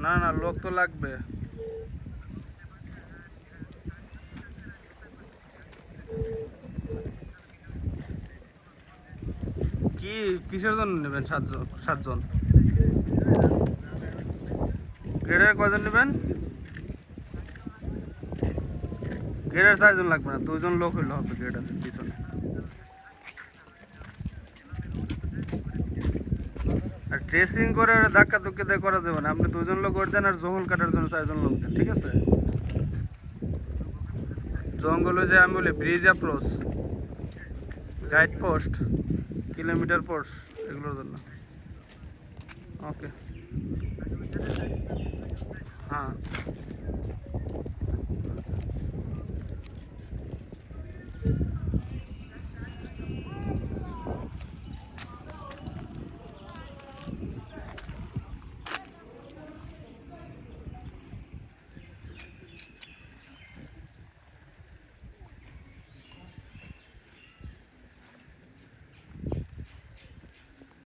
না না, লোক তো লাগবে। কি কিসের জন্য নেবেন? 7 জন? 7 জন গ্রেডার কয়জন নেবেন? গ্রেডার 4 জন লাগবে না, 2 জন লোক হইলে হবে গ্রেডারের পিছনে। আর ড্রেসিং করে ধাক্কা ধুক্কি দিয়ে করা যাবে না, আপনি 2 জন লোক করে দেন আর জঙ্গল কাটার জন্য 4 জন লোক দেন, ঠিক আছে? জঙ্গলে যে আমি বলি bridge approach, guide post, kilometre post, এগুলোর জন্য। ওকে, হ্যাঁ।